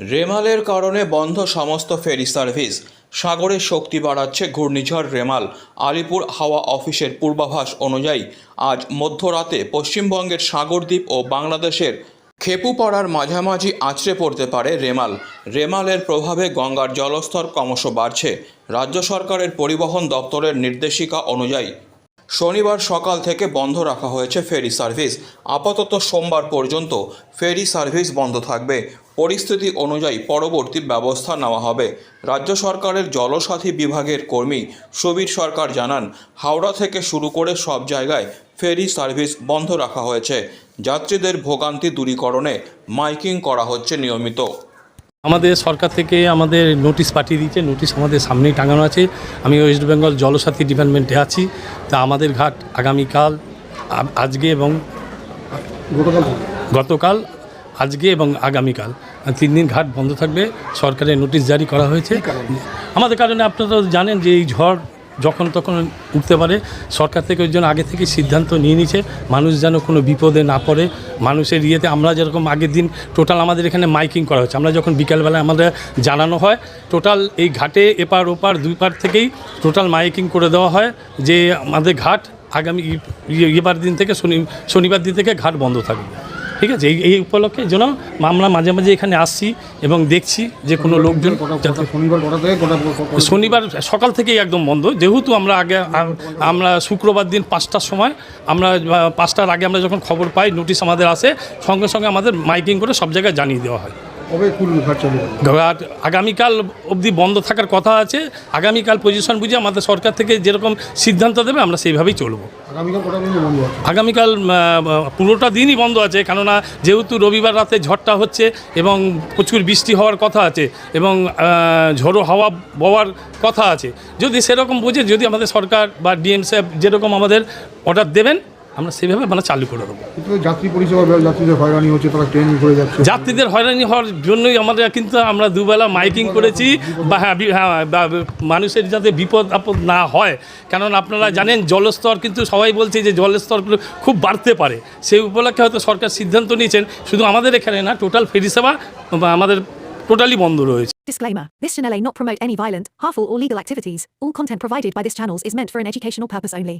রেমালের কারণে বন্ধ সমস্ত ফেরি সার্ভিস। সাগরে শক্তি বাড়াচ্ছে ঘূর্ণিঝড় রেমাল। আলিপুর হাওয়া অফিসের পূর্বাভাস অনুযায়ী আজ মধ্যরাতে পশ্চিমবঙ্গের সাগরদ্বীপ ও বাংলাদেশের খেপুপাড়ার মাঝামাঝি আছড়ে পড়তে পারে রেমাল। রেমালের প্রভাবে গঙ্গার জলস্তর ক্রমশ বাড়ছে। রাজ্য সরকারের পরিবহন দপ্তরের নির্দেশিকা অনুযায়ী শনিবার সকাল থেকে বন্ধ রাখা হয়েছে ফেরি সার্ভিস। আপাতত সোমবার পর্যন্ত ফেরি সার্ভিস বন্ধ থাকবে। পরিস্থিতি অনুযায়ী পরবর্তী ব্যবস্থা নেওয়া হবে। রাজ্য সরকারের জলসাথী বিভাগের কর্মী সুবীর সরকার জানান, হাওড়া থেকে শুরু করে সব জায়গায় ফেরি সার্ভিস বন্ধ রাখা হয়েছে। যাত্রীদের ভোগান্তি দূরীকরণে মাইকিং করা হচ্ছে নিয়মিত। আমাদের সরকার থেকে আমাদের নোটিশ পাঠিয়ে দিয়েছে। নোটিশ আমাদের সামনেই টাঙানো আছে। আমি ওয়েস্ট বেঙ্গল জলসাথী ডিপার্টমেন্টে আছি। তা আমাদের ঘাট আগামীকাল, আজকে এবং গতকাল, আজকে এবং আগামীকাল 3 দিন ঘাট বন্ধ থাকবে। সরকারের নোটিশ জারি করা হয়েছে। আমাদের কারণে আপনারা জানেন যে এই ঝড় যখন তখন উঠতে পারে। সরকার থেকে ওই জন্য আগে থেকে সিদ্ধান্ত নিয়ে নিয়েছে মানুষ যেন কোনো বিপদে না পড়ে। মানুষের ইয়েতে আমরা যেরকম আগের দিন টোটাল আমাদের এখানে মাইকিং করা হচ্ছে। আমরা যখন বিকালবেলায় আমাদের জানানো হয় টোটাল এই ঘাটে এপার ওপার দুই পার থেকেই টোটাল মাইকিং করে দেওয়া হয় যে আমাদের ঘাট আগামী এবার দিন থেকে শনিবার দিন থেকে ঘাট বন্ধ থাকবে। ঠিক আছে, এই উপলক্ষে যেন আমরা মাঝে মাঝে এখানে আসছি এবং দেখছি যে কোনো লোকজন শনিবার সকাল থেকেই একদম বন্ধ। যেহেতু আমরা শুক্রবার দিন 5টার সময়, আমরা 5টার আগে আমরা যখন খবর পাই, নোটিশ আমাদের আসে, সঙ্গে সঙ্গে আমাদের মাইকিং করে সব জায়গায় জানিয়ে দেওয়া হয়। ঘাট আগামীকাল অবধি বন্ধ থাকার কথা আছে। আগামীকাল পজিশন বুঝে আমাদের সরকার থেকে যেরকম সিদ্ধান্ত দেবে আমরা সেইভাবেই চলবো। আগামীকাল পুরোটা দিনই বন্ধ আছে, কেননা যেহেতু রবিবার রাতে ঝড়টা হচ্ছে এবং প্রচুর বৃষ্টি হওয়ার কথা আছে এবং ঝোড়ো হাওয়া বওয়ার কথা আছে। যদি সেরকম বুঝে যদি আমাদের সরকার বা ডিএম সাহেব যেরকম আমাদের অর্ডার দেবেন আমরা সেভাবে মানে চালু করে দেবো। যাত্রী পরিষেবা, যাত্রীদের হয়রানি হচ্ছে, তারা ট্রেন ঘুরে যাচ্ছে। যাত্রীদের হয়রানি হওয়ার জন্যই আমাদের কিন্তু আমরা দুবেলা মাইকিং করেছি বা মানুষের যাতে বিপদ আপদ না হয়। কারণ আপনারা জানেন জলস্তর কিন্তু সবাই বলছে যে জলস্তরগুলো খুব বাড়তে পারে। সেই উপলক্ষে হয়তো সরকার সিদ্ধান্ত নিয়েছেন। শুধু আমাদের এখানে না, টোটাল ফেরি সেবা আমাদের টোটালি বন্ধ রয়েছে। Disclaimer. This channel may not promote any violent, harmful or legal activities. All content provided by this channel is meant for an educational purpose only.